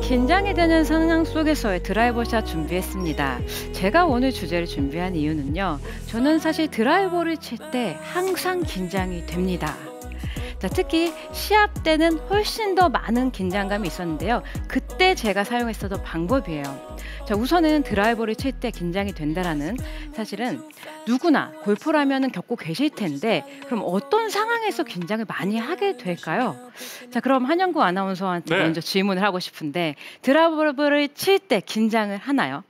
긴장이 되는 상황 속에서의 드라이버샷 준비했습니다. 제가 오늘 주제를 준비한 이유는요. 저는 사실 드라이버를 칠 때 항상 긴장이 됩니다. 자, 특히 시합 때는 훨씬 더 많은 긴장감이 있었는데요. 그때 제가 사용했었던 방법이에요. 자, 우선은 드라이버를 칠 때 긴장이 된다라는 사실은 누구나 골프라면은 겪고 계실 텐데 그럼 어떤 상황에서 긴장을 많이 하게 될까요? 자, 그럼 한영구 아나운서한테 네. 먼저 질문을 하고 싶은데 드라이버를 칠 때 긴장을 하나요?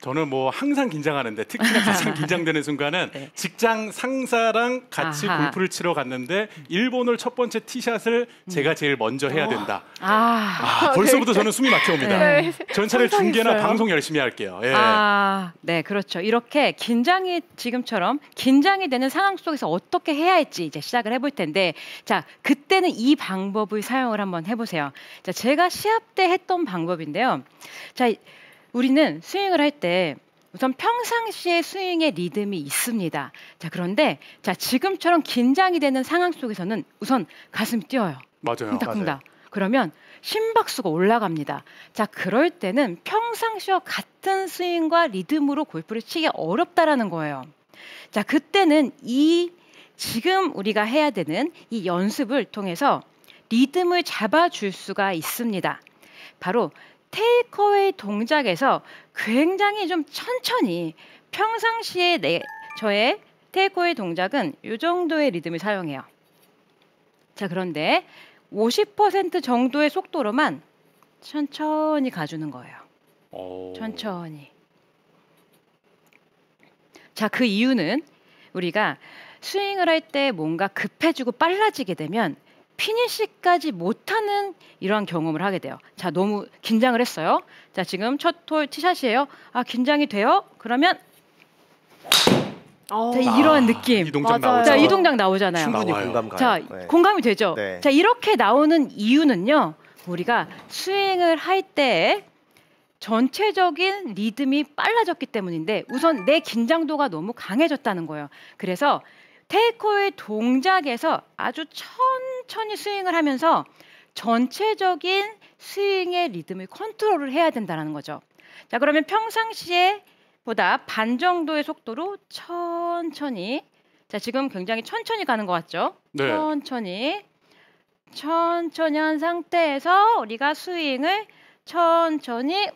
저는 뭐 항상 긴장하는데 특히나 가장 긴장되는 순간은 네. 직장 상사랑 같이 아하. 골프를 치러 갔는데 일본을 첫 번째 티샷을 제가 제일 먼저 해야 된다. 벌써부터 저는 숨이 막혀옵니다. 네. 전차를 중계나 상상했어요. 방송 열심히 할게요. 예. 네, 그렇죠. 이렇게 긴장이 지금처럼 긴장이 되는 상황 속에서 어떻게 해야 할지 이제 시작을 해볼 텐데, 자, 그때는 이 방법을 사용을 한번 해보세요. 자, 제가 시합 때 했던 방법인데요. 자, 우리는 스윙을 할 때 우선 평상시에 스윙의 리듬이 있습니다. 자, 그런데 자, 지금처럼 긴장이 되는 상황 속에서는 우선 가슴이 뛰어요. 맞아요. 쿵닥쿵닥. 그러면 심박수가 올라갑니다. 자, 그럴 때는 평상시와 같은 스윙과 리듬으로 골프를 치기 어렵다라는 거예요. 자, 그때는 지금 우리가 해야 되는 이 연습을 통해서 리듬을 잡아줄 수가 있습니다. 바로 테이크어웨이 동작에서 굉장히 좀 천천히 평상시에 저의 테이크어웨이 동작은 이 정도의 리듬을 사용해요. 자, 그런데 50% 정도의 속도로만 천천히 가주는 거예요. 천천히. 자, 그 이유는 우리가 스윙을 할 때 뭔가 급해지고 빨라지게 되면 피니시까지 못하는 이러한 경험을 하게 돼요. 자, 너무 긴장을 했어요. 자, 지금 첫 홀 티샷이에요. 긴장이 돼요? 그러면 자, 이러한 느낌. 이 동작 맞아요. 나오죠. 자, 이 동작 나오잖아요. 충분히 나와요. 공감 가요. 자, 네. 공감이 되죠? 네. 자, 이렇게 나오는 이유는요. 우리가 스윙을 할 때 전체적인 리듬이 빨라졌기 때문인데 우선 내 긴장도가 너무 강해졌다는 거예요. 그래서 테이크어웨이 동작에서 아주 천천히 스윙을 하면서 전체적인 스윙의 리듬을 컨트롤을 해야 된다는 거죠. 자, 그러면 평상시에 보다 반 정도의 속도로 천천히, 자, 지금 굉장히 천천히 가는 것 같죠? 네. 천천히 한 상태에서 우리가 스윙을 천천히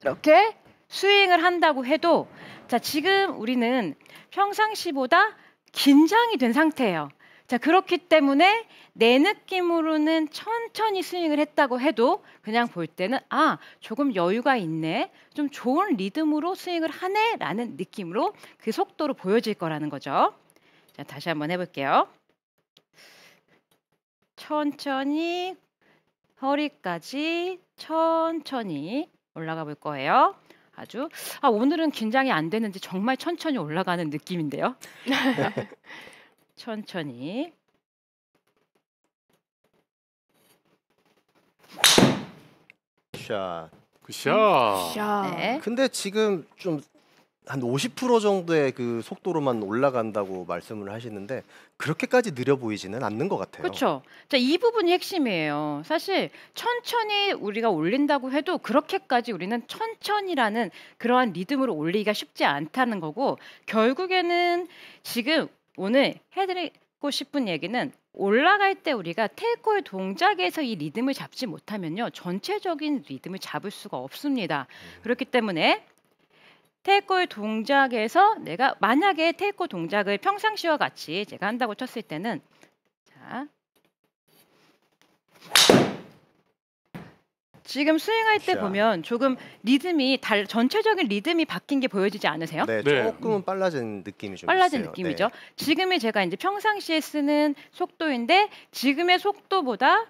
이렇게 스윙을 한다고 해도, 자, 지금 우리는 평상시보다 긴장이 된 상태예요. 자, 그렇기 때문에 내 느낌으로는 천천히 스윙을 했다고 해도 그냥 볼 때는 조금 여유가 있네, 좀 좋은 리듬으로 스윙을 하네 라는 느낌으로 그 속도로 보여질 거라는 거죠. 자, 다시 한번 해볼게요. 천천히 허리까지 천천히 올라가 볼 거예요. 오늘은 긴장이 안 되는지 정말 천천히 올라가는 느낌인데요. 천천히. 샷. 굿샷. 샤. 네. 근데 지금 좀 한 50% 정도의 그 속도로만 올라간다고 말씀을 하시는데 그렇게까지 느려 보이지는 않는 것 같아요. 그렇죠. 자, 이 부분이 핵심이에요. 사실 천천히 우리가 올린다고 해도 그렇게까지 우리는 천천히라는 그러한 리듬으로 올리기가 쉽지 않다는 거고, 결국에는 지금 오늘 해드리고 싶은 얘기는 올라갈 때 우리가 테이크어웨이 동작에서 이 리듬을 잡지 못하면요, 전체적인 리듬을 잡을 수가 없습니다. 그렇기 때문에 테이크어웨이 동작에서 내가 만약에 테이크어웨이 동작을 평상시와 같이 제가 한다고 쳤을 때는, 자, 지금 스윙할 때 자. 보면 조금 리듬이 전체적인 리듬이 바뀐 게 보여지지 않으세요? 네, 네. 조금은 빨라진 느낌이 좀 빨라진 있어요. 느낌이죠. 네. 지금이 제가 이제 평상시에 쓰는 속도인데 지금의 속도보다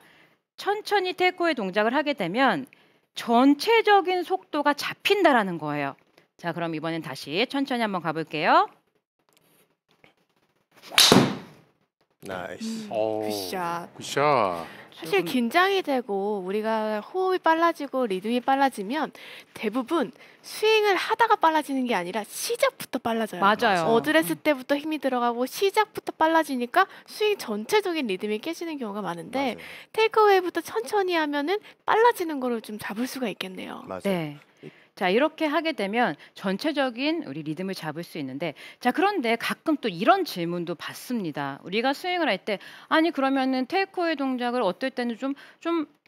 천천히 테이크어웨이 동작을 하게 되면 전체적인 속도가 잡힌다라는 거예요. 자, 그럼 이번엔 다시 천천히 한번 가볼게요. 나이스. 굿샷. 굿샷. 사실 긴장이 되고 우리가 호흡이 빨라지고 리듬이 빨라지면 대부분 스윙을 하다가 빨라지는 게 아니라 시작부터 빨라져요. 맞아요. 어드레스 때부터 힘이 들어가고 시작부터 빨라지니까 스윙 전체적인 리듬이 깨지는 경우가 많은데 맞아요. 테이크어웨이부터 천천히 하면은 빨라지는 거를 좀 잡을 수가 있겠네요. 맞아요. 네. 자, 이렇게 하게 되면 전체적인 우리 리듬을 잡을 수 있는데, 자, 그런데 가끔 또 이런 질문도 받습니다. 우리가 스윙을 할 때, 아니, 그러면은 테이크어웨이 동작을 어떨 때는 좀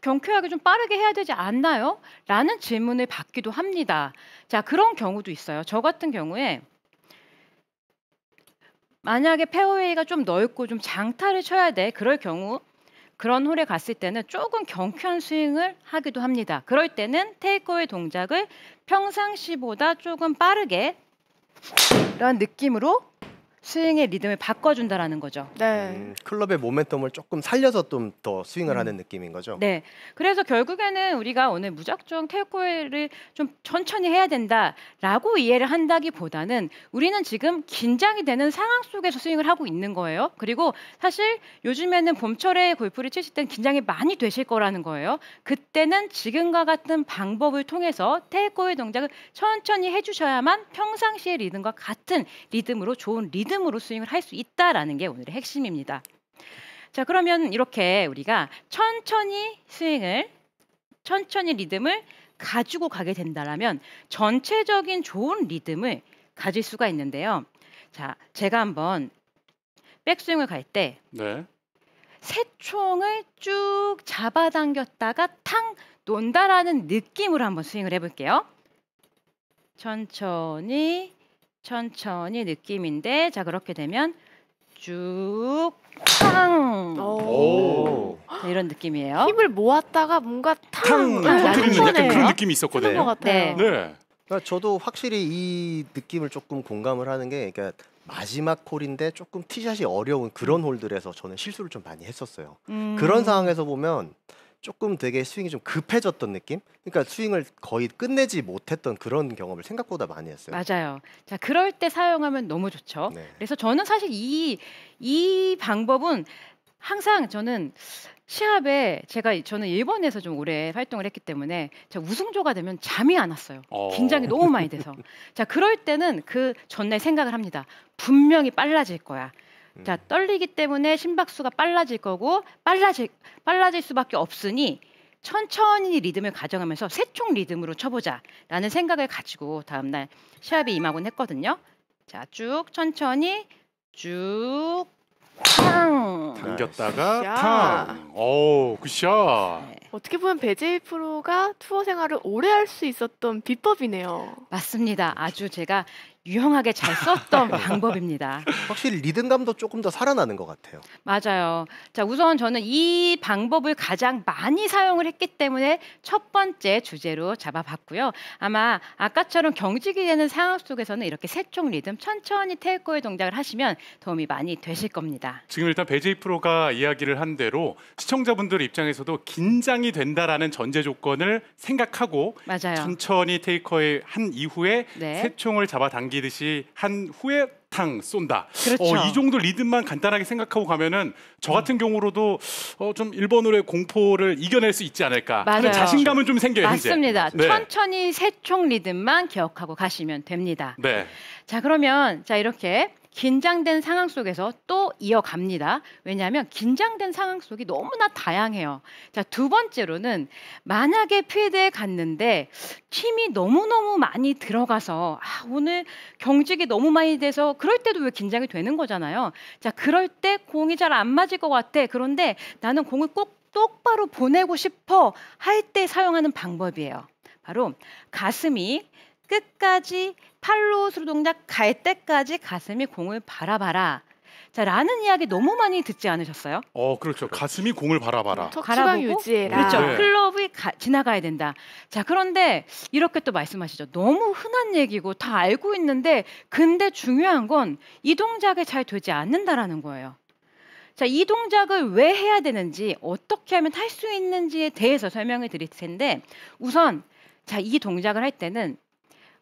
경쾌하게 좀 빠르게 해야 되지 않나요? 라는 질문을 받기도 합니다. 자, 그런 경우도 있어요. 저 같은 경우에 만약에 페어웨이가 좀 넓고 좀 장타를 쳐야 돼. 그럴 경우 그런 홀에 갔을 때는 조금 경쾌한 스윙을 하기도 합니다. 그럴 때는 테이크어웨이 동작을 평상시보다 조금 빠르게 이런 느낌으로 스윙의 리듬을 바꿔준다라는 거죠. 네. 클럽의 모멘텀을 조금 살려서 좀 더 스윙을 하는 느낌인 거죠. 네. 그래서 결국에는 우리가 오늘 무작정 테이크어웨이를 좀 천천히 해야 된다라고 이해를 한다기보다는 우리는 지금 긴장이 되는 상황 속에서 스윙을 하고 있는 거예요. 그리고 사실 요즘에는 봄철에 골프를 치실 땐 긴장이 많이 되실 거라는 거예요. 그때는 지금과 같은 방법을 통해서 테이크어웨이 동작을 천천히 해주셔야만 평상시의 리듬과 같은 리듬으로 좋은 리듬으로 스윙을 할 수 있다라는 게 오늘의 핵심입니다. 자, 그러면 이렇게 우리가 천천히 리듬을 가지고 가게 된다라면 전체적인 좋은 리듬을 가질 수가 있는데요. 자, 제가 한번 백스윙을 갈 때 네. 새 총을 쭉 잡아당겼다가 탕 논다라는 느낌으로 한번 스윙을 해볼게요. 천천히 느낌인데, 자, 그렇게 되면 쭉 탕! 오. 네, 이런 느낌이에요. 힘을 모았다가 뭔가 탕! 탕! 터뜨리는 약간 거네요. 그런 느낌이 있었거든요. 것 같아요. 네. 네. 그러니까 저도 확실히 이 느낌을 조금 공감을 하는 게, 그러니까 마지막 홀인데 조금 티샷이 어려운 그런 홀들에서 저는 실수를 좀 많이 했었어요. 그런 상황에서 보면 조금 되게 스윙이 좀 급해졌던 느낌? 그러니까 스윙을 거의 끝내지 못했던 그런 경험을 생각보다 많이 했어요. 맞아요. 자, 그럴 때 사용하면 너무 좋죠. 네. 그래서 저는 사실 이 방법은 항상 저는 시합에 저는 일본에서 좀 오래 활동을 했기 때문에 제가 우승조가 되면 잠이 안 왔어요. 긴장이 너무 많이 돼서. 자, 그럴 때는 그 전날 생각을 합니다. 분명히 빨라질 거야. 자, 떨리기 때문에 심박수가 빨라질 거고 빨라질 수밖에 없으니 천천히 리듬을 가져가면서 새총 리듬으로 쳐보자라는 생각을 가지고 다음날 시합에 임하곤 했거든요. 자, 쭉 천천히 쭉 탕! 당겼다가 굿샷. 탕. 오, 굿샷. 네, 어떻게 보면 배재일 프로가 투어 생활을 오래 할 수 있었던 비법이네요. 맞습니다. 아주 제가 유용하게 잘 썼던 방법입니다. 확실히 리듬감도 조금 더 살아나는 것 같아요. 맞아요. 자, 우선 저는 이 방법을 가장 많이 사용을 했기 때문에 첫 번째 주제로 잡아봤고요. 아마 아까처럼 경직이 되는 상황 속에서는 이렇게 새총 리듬 천천히 테이크어웨이 동작을 하시면 도움이 많이 되실 겁니다. 지금 일단 배제이 프로가 이야기를 한 대로 시청자분들 입장에서도 긴장이 된다라는 전제 조건을 생각하고 맞아요. 천천히 테이크어웨이 한 이후에 네. 새총을 잡아 당기듯이 한 후에 탕 쏜다. 그렇죠. 이 정도 리듬만 간단하게 생각하고 가면은 저 같은 경우로도 좀 일본어의 공포를 이겨낼 수 있지 않을까 하는 맞아요. 자신감은 좀 생겨요. 맞습니다. 현재. 네. 천천히 새총 리듬만 기억하고 가시면 됩니다. 네. 자, 그러면 이렇게 긴장된 상황 속에서 또 이어갑니다. 왜냐하면 긴장된 상황 속이 너무나 다양해요. 자, 두 번째로는 만약에 필드에 갔는데 힘이 너무너무 많이 들어가서 오늘 경직이 너무 많이 돼서 그럴 때도 왜 긴장이 되는 거잖아요. 자, 그럴 때 공이 잘 안 맞을 것 같아. 그런데 나는 공을 꼭 똑바로 보내고 싶어 할 때 사용하는 방법이에요. 바로 가슴이 끝까지 팔로우스루 동작 갈 때까지 가슴이 공을 바라봐라. 자, 라는 이야기 너무 많이 듣지 않으셨어요? 그렇죠. 가슴이 공을 바라봐라. 척추방 바라보고 유지해라. 그렇죠. 네. 클럽이 지나가야 된다. 자, 그런데 이렇게 또 말씀하시죠. 너무 흔한 얘기고 다 알고 있는데 근데 중요한 건 이 동작이 잘 되지 않는다라는 거예요. 자, 이 동작을 왜 해야 되는지 어떻게 하면 할 수 있는지에 대해서 설명을 드릴 텐데 우선 자, 이 동작을 할 때는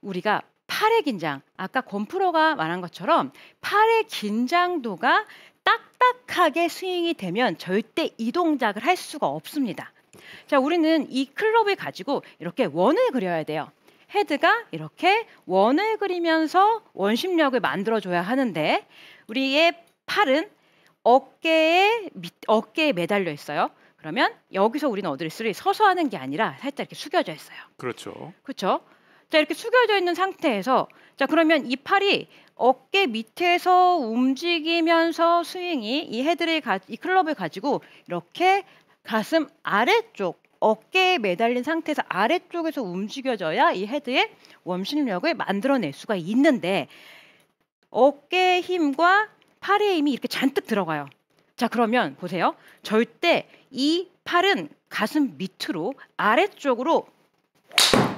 우리가 팔의 긴장, 아까 권 프로가 말한 것처럼 팔의 긴장도가 딱 딱딱하게 스윙이 되면 절대 이 동작을 할 수가 없습니다. 자, 우리는 이 클럽을 가지고 이렇게 원을 그려야 돼요. 헤드가 이렇게 원을 그리면서 원심력을 만들어줘야 하는데 우리의 팔은 어깨에 매달려 있어요. 그러면 여기서 우리는 어디를 서서 하는 게 아니라 살짝 이렇게 숙여져 있어요. 그렇죠. 그렇죠? 자, 이렇게 숙여져 있는 상태에서 자, 그러면 이 팔이 어깨 밑에서 움직이면서 스윙이 이 클럽을 가지고 이렇게 가슴 아래쪽 어깨에 매달린 상태에서 아래쪽에서 움직여져야 이 헤드의 원심력을 만들어낼 수가 있는데 어깨의 힘과 팔의 힘이 이렇게 잔뜩 들어가요. 자, 그러면 보세요. 절대 이 팔은 가슴 밑으로 아래쪽으로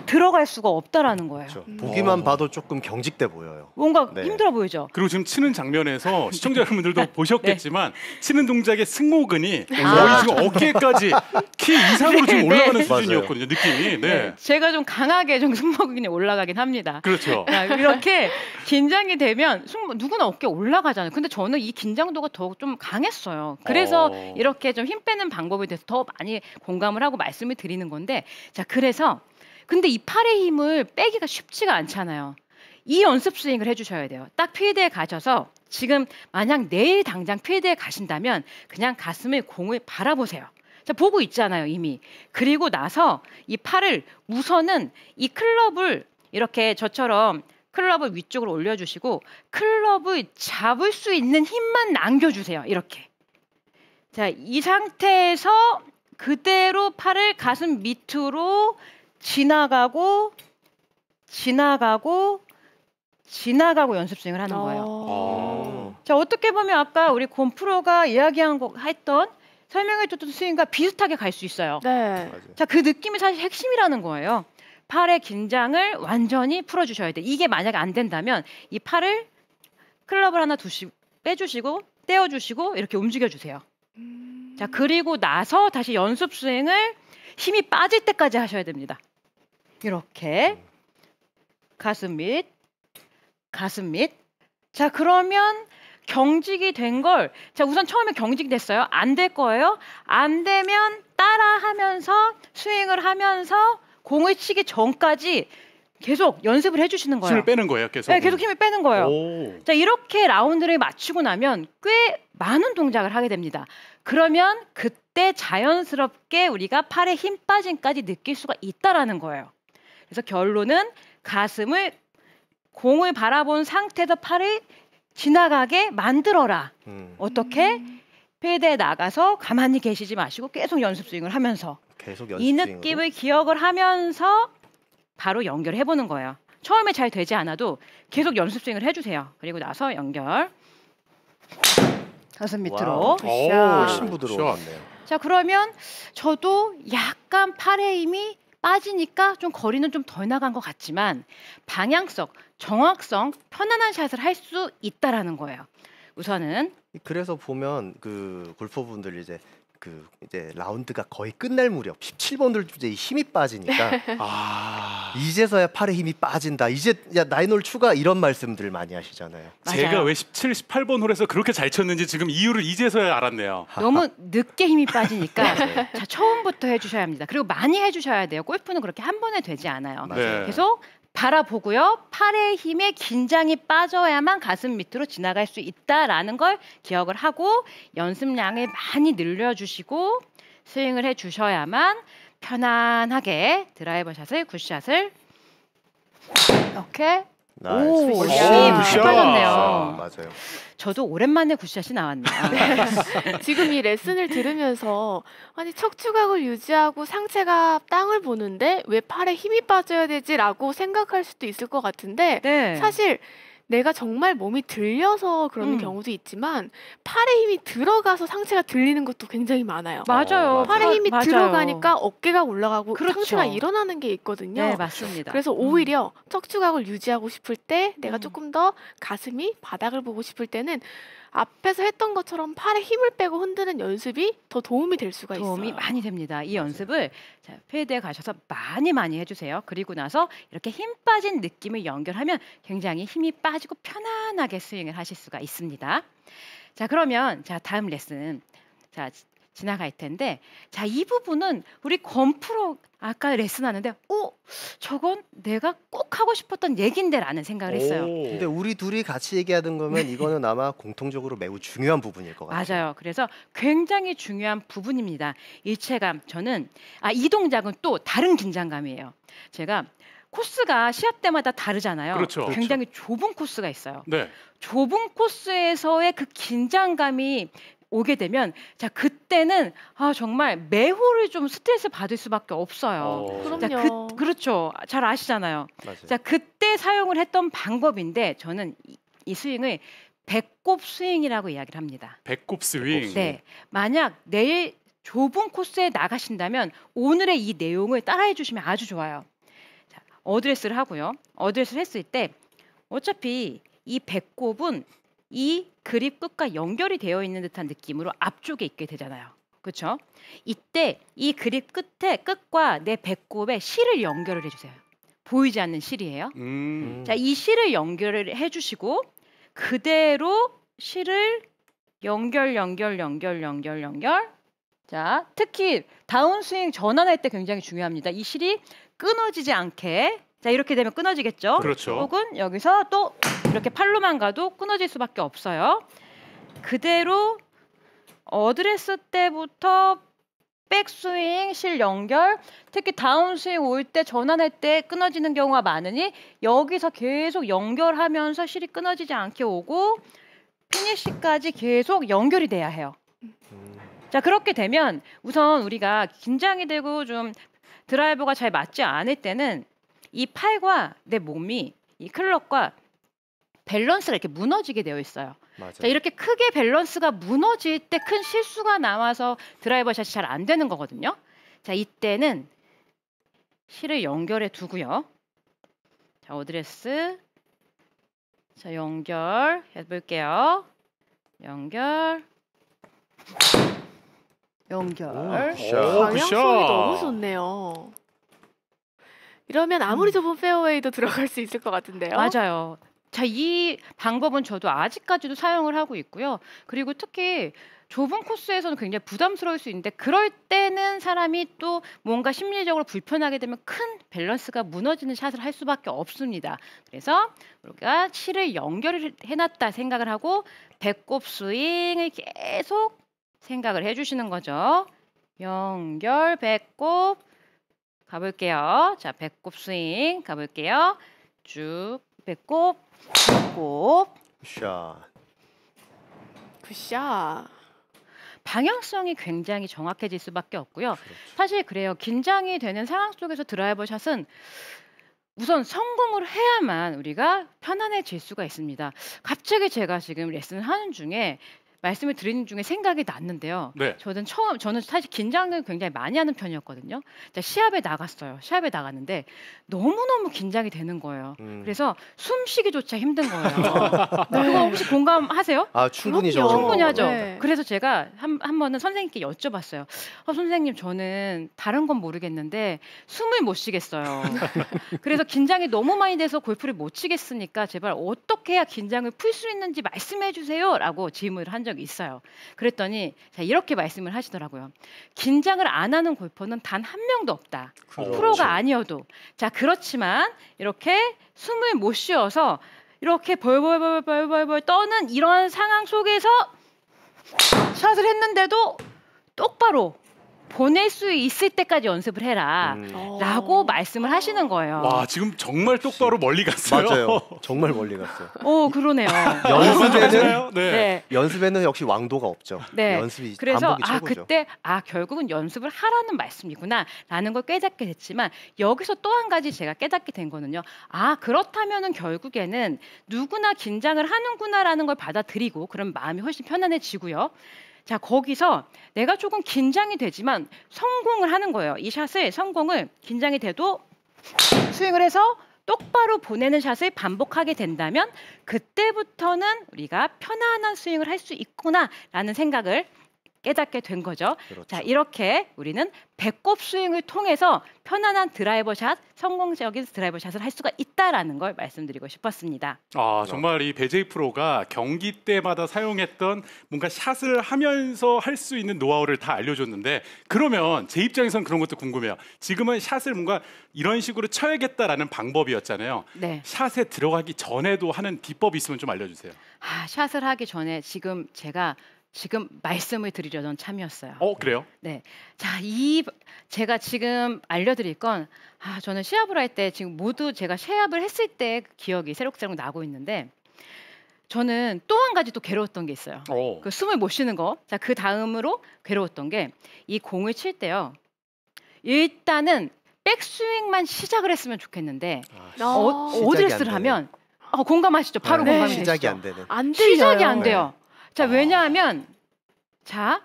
들어갈 수가 없다라는 거예요. 그렇죠. 보기만 봐도 조금 경직돼 보여요. 뭔가 네. 힘들어 보이죠? 그리고 지금 치는 장면에서 시청자 여러분들도 보셨겠지만 치는 동작의 승모근이 거의 지금 어깨까지 키 이상으로 지금 올라가는 수준이었거든요. 느낌이. 네. 제가 좀 강하게 좀 승모근이 올라가긴 합니다. 그렇죠. 자, 이렇게 긴장이 되면 누구나 어깨 올라가잖아요. 근데 저는 이 긴장도가 더 좀 강했어요. 그래서 이렇게 좀 힘 빼는 방법에 대해서 더 많이 공감을 하고 말씀을 드리는 건데 자, 그래서 근데 이 팔의 힘을 빼기가 쉽지가 않잖아요. 이 연습 스윙을 해주셔야 돼요. 딱 필드에 가셔서 지금 만약 내일 당장 필드에 가신다면 그냥 가슴을 공을 바라보세요. 자, 보고 있잖아요, 이미. 그리고 나서 이 팔을 우선은 이 클럽을 이렇게 저처럼 클럽을 위쪽으로 올려주시고 클럽을 잡을 수 있는 힘만 남겨주세요. 이렇게. 자, 이 상태에서 그대로 팔을 가슴 밑으로 지나가고 연습 스윙을 하는 거예요. 자, 어떻게 보면 아까 우리 권 프로가 했던 설명해줬던 스윙과 비슷하게 갈 수 있어요. 네. 자, 그 느낌이 사실 핵심이라는 거예요. 팔의 긴장을 완전히 풀어주셔야 돼. 이게 만약에 안 된다면 이 팔을 클럽을 하나 빼주시고 떼어주시고 이렇게 움직여주세요. 자, 그리고 나서 다시 연습 스윙을 힘이 빠질 때까지 하셔야 됩니다. 이렇게 가슴 밑. 자, 그러면 경직이 된 걸 자, 우선 처음에 경직이 됐어요. 안 될 거예요. 안 되면 따라하면서 스윙을 하면서 공을 치기 전까지 계속 연습을 해주시는 거예요. 힘을 빼는 거예요, 계속. 네, 계속 힘을 빼는 거예요. 오. 자, 이렇게 라운드를 마치고 나면 꽤 많은 동작을 하게 됩니다. 그러면 그때 자연스럽게 우리가 팔에 힘 빠짐까지 느낄 수가 있다라는 거예요. 그래서 결론은 공을 바라본 상태에서 팔을 지나가게 만들어라. 어떻게? 필드에 나가서 가만히 계시지 마시고 계속 연습 스윙을 하면서 이 느낌을 기억을 하면서 바로 연결을 해보는 거예요. 처음에 잘 되지 않아도 계속 연습 스윙을 해주세요. 그리고 나서 연결. 가슴 밑으로. 훨씬 부드러워졌네요. 자, 그러면 저도 약간 팔의 힘이 빠지니까 좀 거리는 좀 덜 나간 것 같지만 방향성, 정확성, 편안한 샷을 할 수 있다라는 거예요. 우선은 그래서 보면 그 골퍼분들 이제 라운드가 거의 끝날 무렵 17번들 이제 힘이 빠지니까 이제서야 팔에 힘이 빠진다. 이제 야 나인홀 추가 이런 말씀들 많이 하시잖아요. 제가 맞아요. 왜 17, 18번 홀에서 그렇게 잘 쳤는지 지금 이유를 이제서야 알았네요. 너무 늦게 힘이 빠지니까 자, 처음부터 해주셔야 합니다. 그리고 많이 해주셔야 돼요. 골프는 그렇게 한 번에 되지 않아요. 네. 계속 바라보고요. 팔의 힘에 긴장이 빠져야만 가슴 밑으로 지나갈 수 있다라는 걸 기억을 하고 연습량을 많이 늘려주시고 스윙을 해주셔야만 편안하게 드라이버 샷을, 굿샷을 이렇게 오, 훨씬 힘이 굿샷. 많이 빠졌네요. 맞아요. 저도 오랜만에 굿샷이 나왔네요. 지금 이 레슨을 들으면서 아니 척추각을 유지하고 상체가 땅을 보는데 왜 팔에 힘이 빠져야 되지라고 생각할 수도 있을 것 같은데 네. 사실 내가 정말 몸이 들려서 그러는 경우도 있지만 팔에 힘이 들어가서 상체가 들리는 것도 굉장히 많아요. 맞아요. 팔에 힘이 맞아요. 들어가니까 어깨가 올라가고 그렇죠. 상체가 일어나는 게 있거든요. 네, 맞습니다. 그래서 오히려 척추각을 유지하고 싶을 때 내가 조금 더 가슴이 바닥을 보고 싶을 때는 앞에서 했던 것처럼 팔에 힘을 빼고 흔드는 연습이 더 도움이 될 수가 도움이 있어요. 많이 됩니다. 이 연습을 자, 필드에 가셔서 많이 해주세요. 그리고 나서 이렇게 힘 빠진 느낌을 연결하면 굉장히 힘이 빠지고 편안하게 스윙을 하실 수가 있습니다. 자, 그러면 자, 다음 레슨. 자, 지나갈 텐데 자, 이 부분은 우리 건프로 아까 레슨하는데 저건 내가 꼭 하고 싶었던 얘긴데라는 생각을 했어요. 근데 우리 둘이 같이 얘기하던 거면 이거는 아마 공통적으로 매우 중요한 부분일 것 같아요. 맞아요. 그래서 굉장히 중요한 부분입니다. 일체감. 저는 이 동작은 또 다른 긴장감이에요. 제가 코스가 시합 때마다 다르잖아요. 그렇죠. 굉장히 좁은 코스가 있어요. 네. 좁은 코스에서의 그 긴장감이 오게 되면 자, 그때는 정말 매호를 좀 스트레스 받을 수밖에 없어요. 자, 그럼요. 그렇죠. 잘 아시잖아요. 맞아요. 자, 그때 사용을 했던 방법인데 저는 이 스윙을 배꼽 스윙이라고 이야기를 합니다. 배꼽 스윙. 네, 만약 내일 좁은 코스에 나가신다면 오늘의 이 내용을 따라해 주시면 아주 좋아요. 자, 어드레스를 하고요. 어드레스를 했을 때 어차피 이 배꼽은 이 그립 끝과 연결이 되어 있는 듯한 느낌으로 앞쪽에 있게 되잖아요. 그렇죠? 이때 이 그립 끝과 내 배꼽에 실을 연결을 해주세요. 보이지 않는 실이에요. 자, 이 실을 연결을 해주시고 그대로 실을 연결. 자, 특히 다운스윙 전환할 때 굉장히 중요합니다. 이 실이 끊어지지 않게. 자, 이렇게 되면 끊어지겠죠? 그렇죠. 혹은 여기서 또 이렇게 팔로만 가도 끊어질 수밖에 없어요. 그대로 어드레스 때부터 백스윙, 실 연결, 특히 다운스윙 올 때 전환할 때 끊어지는 경우가 많으니 여기서 계속 연결하면서 실이 끊어지지 않게 오고 피니시까지 계속 연결이 돼야 해요. 자, 그렇게 되면 우선 우리가 긴장이 되고 좀 드라이버가 잘 맞지 않을 때는 이 팔과 내 몸이 이 클럽과 밸런스가 이렇게 무너지게 되어 있어요. 맞아요. 자, 이렇게 크게 밸런스가 무너질 때 큰 실수가 나와서 드라이버 샷이 잘 안 되는 거거든요. 자, 이때는 실을 연결해 두고요. 자, 어드레스. 자, 연결해 볼게요. 연결. 방향성이 너무 좋네요. 이러면 아무리 좁은 페어웨이도 들어갈 수 있을 것 같은데요. 맞아요. 자, 이 방법은 저도 아직까지도 사용을 하고 있고요. 그리고 특히 좁은 코스에서는 굉장히 부담스러울 수 있는데 그럴 때는 사람이 또 뭔가 심리적으로 불편하게 되면 큰 밸런스가 무너지는 샷을 할 수밖에 없습니다. 그래서 우리가 실을 연결을 해놨다 생각을 하고 배꼽 스윙을 계속 생각을 해주시는 거죠. 연결, 배꼽 가볼게요. 자, 배꼽 스윙 가볼게요. 쭉 배꼽. 샷. 굿샷. 방향성이 굉장히 정확해질 수밖에 없고요. 그렇죠. 사실 그래요. 긴장이 되는 상황 속에서 드라이버 샷은 우선 성공을 해야만 우리가 편안해질 수가 있습니다. 갑자기 제가 지금 레슨을 하는 중에 말씀을 드리는 중에 생각이 났는데요. 네. 저는 사실 긴장을 굉장히 많이 하는 편이었거든요. 자, 시합에 나갔어요. 시합에 나갔는데 너무너무 긴장이 되는 거예요. 그래서 숨쉬기조차 힘든 거예요. 그거 혹시 공감하세요? 충분히 그럼요. 충분히 하죠. 네. 그래서 제가 한 번은 선생님께 여쭤봤어요. 선생님, 저는 다른 건 모르겠는데 숨을 못 쉬겠어요. 그래서 긴장이 너무 많이 돼서 골프를 못 치겠으니까 제발 어떻게 해야 긴장을 풀 수 있는지 말씀해 주세요. 라고 질문을 한 적이 있어요. 그랬더니 자, 이렇게 말씀을 하시더라고요. 긴장을 안 하는 골퍼는 단 한 명도 없다. 그렇죠. 프로가 아니어도. 자, 그렇지만 이렇게 숨을 못 쉬어서 이렇게 벌벌 떠는 이런 상황 속에서 샷을 했는데도 똑바로 보낼 수 있을 때까지 연습을 해라. 라고 말씀을 하시는 거예요. 와, 지금 정말 똑바로 멀리 갔어요. 맞아요. 정말 멀리 갔어요. 그러네요. 연습에는 네. 연습에는 역시 왕도가 없죠. 네. 연습이 그래서 반복이 최고죠. 그때 결국은 연습을 하라는 말씀이구나라는 걸 깨닫게 됐지만 여기서 또 한 가지 제가 깨닫게 된 거는요. 그렇다면은 결국에는 누구나 긴장을 하는구나라는 걸 받아들이고 그럼 마음이 훨씬 편안해지고요. 자, 거기서 내가 조금 긴장이 되지만 성공을 하는 거예요. 이 샷을 성공을 긴장이 돼도 스윙을 해서 똑바로 보내는 샷을 반복하게 된다면 그때부터는 우리가 편안한 스윙을 할 수 있구나라는 생각을 깨닫게 된 거죠. 그렇죠. 자, 이렇게 우리는 배꼽 스윙을 통해서 편안한 드라이버 샷, 성공적인 드라이버 샷을 할 수가 있다라는 걸 말씀드리고 싶었습니다. 아, 정말 이 배제이 프로가 경기 때마다 사용했던 뭔가 샷을 하면서 할 수 있는 노하우를 다 알려줬는데, 그러면 제 입장에선 그런 것도 궁금해요. 지금은 샷을 뭔가 이런 식으로 쳐야겠다라는 방법이었잖아요. 네. 샷에 들어가기 전에도 하는 비법이 있으면 좀 알려주세요. 아, 샷을 하기 전에 제가 말씀을 드리려던 참이었어요. 그래요? 네. 자, 제가 지금 알려드릴 건, 저는 시합을 할 때 지금 모두 제가 시합을 했을 때 그 기억이 새록새록 나고 있는데, 저는 또 한 가지 또 괴로웠던 게 있어요. 그 숨을 못 쉬는 거. 자, 그 다음으로 괴로웠던 게 이 공을 칠 때요. 일단은 백스윙만 시작을 했으면 좋겠는데, 시작이 어드레스를 안 하면 공감하시죠? 바로 네. 공감이 시작이 되시죠? 안 되는. 안 들려요. 시작이 안 돼요. 자, 네. 왜냐하면 자,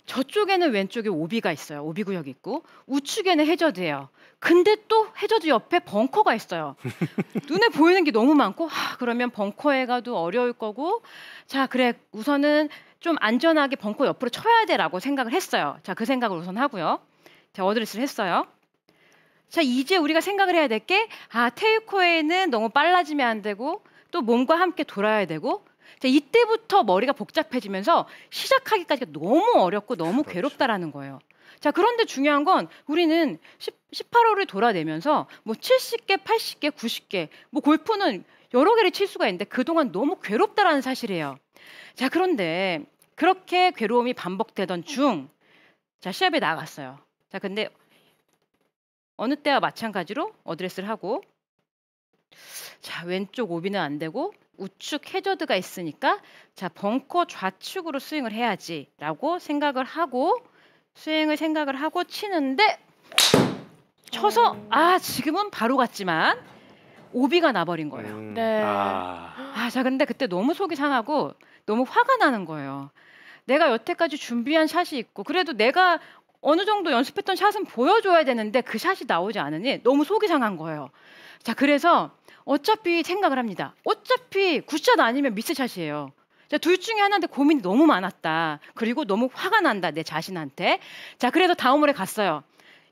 저쪽에는 왼쪽에 오비가 있어요. 오비 구역이 있고 우측에는 해저드예요. 근데 또 해저드 옆에 벙커가 있어요. 눈에 보이는 게 너무 많고 그러면 벙커에 가도 어려울 거고, 자, 그래, 우선은 좀 안전하게 벙커 옆으로 쳐야 돼라고 생각을 했어요. 자, 그 생각을 우선 하고요. 자, 어드레스를 했어요. 자, 이제 우리가 생각을 해야 될 게 테이크웨이는 너무 빨라지면 안 되고 또 몸과 함께 돌아야 되고, 자, 이때부터 머리가 복잡해지면서 시작하기까지가 너무 어렵고 너무 그렇죠. 괴롭다라는 거예요. 자, 그런데 중요한 건 우리는 18홀을 돌아내면서 뭐 70개, 80개, 90개, 뭐 골프는 여러 개를 칠 수가 있는데 그동안 너무 괴롭다라는 사실이에요. 자, 그런데 그렇게 괴로움이 반복되던 중, 자, 시합에 나갔어요. 자, 근데 어느 때와 마찬가지로 어드레스를 하고, 자, 왼쪽 오비는 안 되고 우측 해저드가 있으니까 자, 벙커 좌측으로 스윙을 해야지라고 생각을 하고 치는데 쳐서 지금은 바로 갔지만 오비가 나버린 거예요. 네. 자, 근데 그때 너무 속이 상하고 너무 화가 나는 거예요. 내가 여태까지 준비한 샷이 있고 그래도 내가 어느 정도 연습했던 샷은 보여줘야 되는데 그 샷이 나오지 않으니 너무 속이 상한 거예요. 자, 그래서 어차피 생각을 합니다. 어차피 굿샷 아니면 미스샷이에요. 자, 둘 중에 하나인데 고민이 너무 많았다. 그리고 너무 화가 난다, 내 자신한테. 자, 그래서 다음 홀에 갔어요.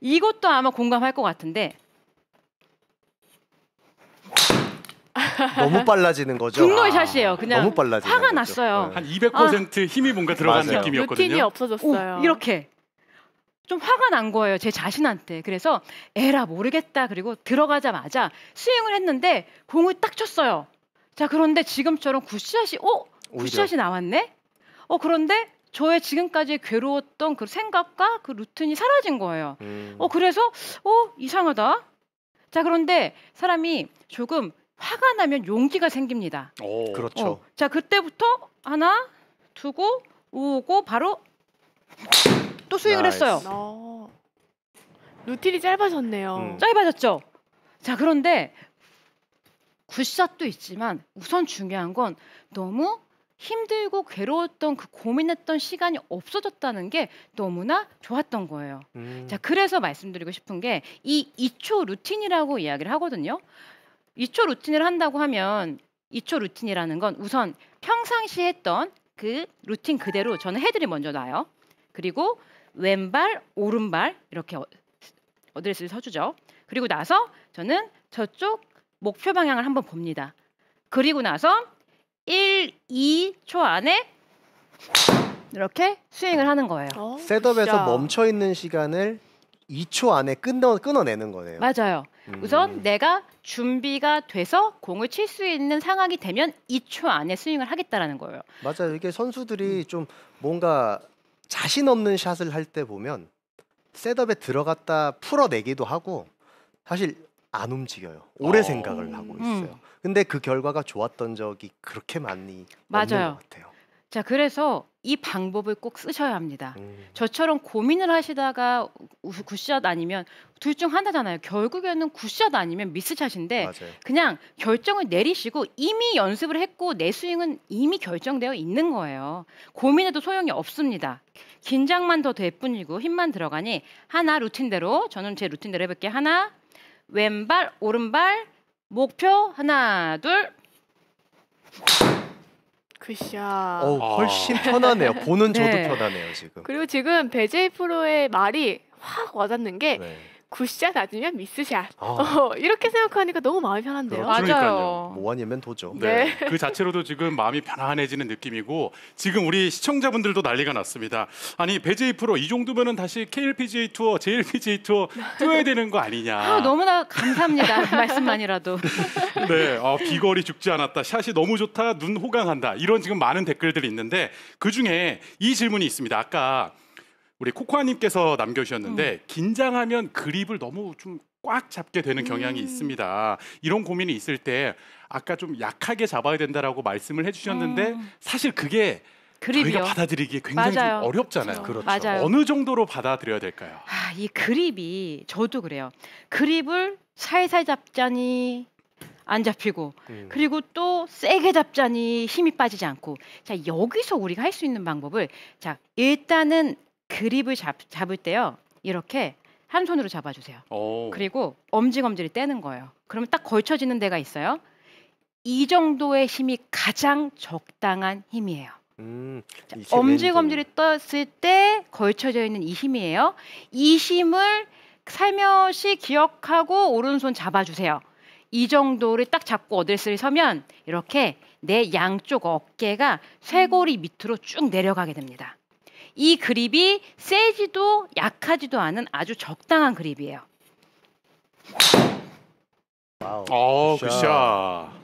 이것도 아마 공감할 것 같은데 너무 빨라지는 거죠. 분노의 샷이에요. 그냥 너무 빨라지는 화가 거죠. 났어요. 한 200% 힘이 뭔가 들어간 맞아요. 느낌이었거든요. 루틴이 없어졌어요. 이렇게 좀 화가 난 거예요, 제 자신한테. 그래서 에라 모르겠다. 그리고 들어가자마자 스윙을 했는데 공을 딱 쳤어요. 자, 그런데 지금처럼 굿샷이 굿샷이 나왔네. 그런데 저의 지금까지 괴로웠던 그 생각과 그 루틴이 사라진 거예요. 그래서 이상하다. 자, 그런데 사람이 조금 화가 나면 용기가 생깁니다. 그렇죠. 자, 그때부터 하나 두고 오고 바로 또 스윙을 나이스. 했어요. 루틴이 짧아졌네요. 짧아졌죠. 자, 그런데 굿샷도 있지만 우선 중요한 건 너무 힘들고 괴로웠던 그 고민했던 시간이 없어졌다는 게 너무나 좋았던 거예요. 자, 그래서 말씀드리고 싶은 게 이 2초 루틴이라고 이야기를 하거든요. 2초 루틴을 한다고 하면 2초 루틴이라는 건 우선 평상시에 했던 그 루틴 그대로 저는 헤드를 먼저 놔요. 그리고 왼발, 오른발 이렇게 어드레스를 서주죠. 그리고 나서 저는 저쪽 목표 방향을 한번 봅니다. 그리고 나서 1, 2초 안에 이렇게 스윙을 하는 거예요. 셋업에서 멈춰 있는 시간을 2초 안에 끊어내는 거네요. 맞아요. 우선 내가 준비가 돼서 공을 칠 수 있는 상황이 되면 2초 안에 스윙을 하겠다라는 거예요. 맞아요. 이게 선수들이 좀 뭔가 자신 없는 샷을 할 때 보면 셋업에 들어갔다 풀어내기도 하고 사실 안 움직여요. 오래 생각을 하고 있어요. 근데 그 결과가 좋았던 적이 그렇게 많이 없는 맞아요. 것 같아요. 자, 그래서 이 방법을 꼭 쓰셔야 합니다. 저처럼 고민을 하시다가 굿샷 아니면 둘 중 하나잖아요. 결국에는 굿샷 아니면 미스샷인데 맞아요. 그냥 결정을 내리시고 이미 연습을 했고 내 스윙은 이미 결정되어 있는 거예요. 고민해도 소용이 없습니다. 긴장만 더 될 뿐이고 힘만 들어가니 하나 루틴대로, 저는 제 루틴대로 해볼게요. 하나, 왼발, 오른발, 목표 하나, 둘. 굿샷. 훨씬 편하네요. 보는 저도 네. 편하네요 지금. 그리고 지금 배제이 프로의 말이 확 와닿는 게 네. 굿샷 아니면 미스샷. 아, 이렇게 생각하니까 너무 마음이 편한데요. 그렇죠. 맞아요. 뭐 아니면 도죠. 네. 그 자체로도 지금 마음이 편안해지는 느낌이고 지금 우리 시청자분들도 난리가 났습니다. 아니 배제이 프로 이 정도면은 다시 KLPGA 투어, JLPGA 투어 뛰어야 되는 거 아니냐. 너무나 감사합니다. 말씀만이라도. 네, 비거리 죽지 않았다. 샷이 너무 좋다. 눈 호강한다. 이런 지금 많은 댓글들이 있는데 그 중에 이 질문이 있습니다. 아까 우리 코코아님께서 남겨주셨는데 긴장하면 그립을 너무 좀 꽉 잡게 되는 경향이 있습니다. 이런 고민이 있을 때 아까 좀 약하게 잡아야 된다라고 말씀을 해주셨는데 사실 그게 저희가 그립이요. 받아들이기 굉장히 좀 맞아요. 어렵잖아요. 그렇죠. 맞아요. 어느 정도로 받아들여야 될까요? 이 그립이 저도 그래요. 그립을 살살 잡자니 안 잡히고 그리고 또 세게 잡자니 힘이 빠지지 않고 자 여기서 우리가 할 수 있는 방법을 자 일단은 그립을 잡을 때요 이렇게 한 손으로 잡아주세요. 그리고 엄지검지를 떼는 거예요. 그러면 딱 걸쳐지는 데가 있어요. 이 정도의 힘이 가장 적당한 힘이에요. 자, 이제 엄지검지를 떴을 때 걸쳐져 있는 이 힘이에요. 이 힘을 살며시 기억하고 오른손 잡아주세요. 이 정도를 딱 잡고 어드레스를 서면 이렇게 내 양쪽 어깨가 쇄골이 밑으로 쭉 내려가게 됩니다. 이 그립이 세지도 약하지도 않은 아주 적당한 그립이에요. 와우. 굿샷.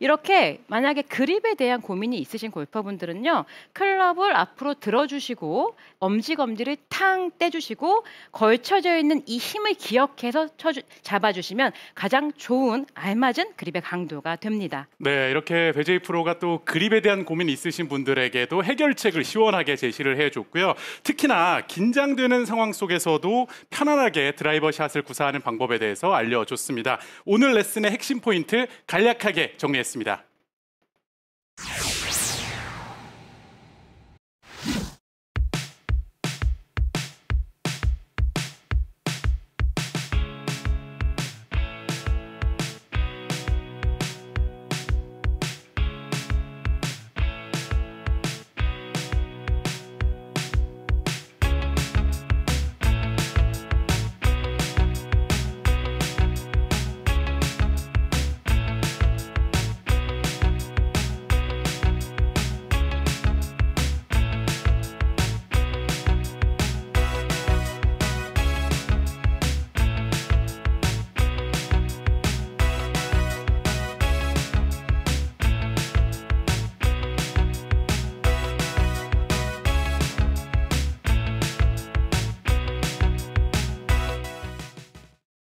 이렇게 만약에 그립에 대한 고민이 있으신 골퍼분들은요. 클럽을 앞으로 들어주시고 엄지검지를 탕 떼주시고 걸쳐져 있는 이 힘을 기억해서 잡아주시면 가장 좋은 알맞은 그립의 강도가 됩니다. 네, 이렇게 배제이 프로가 또 그립에 대한 고민이 있으신 분들에게도 해결책을 시원하게 제시를 해줬고요. 특히나 긴장되는 상황 속에서도 편안하게 드라이버 샷을 구사하는 방법에 대해서 알려줬습니다. 오늘 레슨의 핵심 포인트 간략하게 정리했습니다.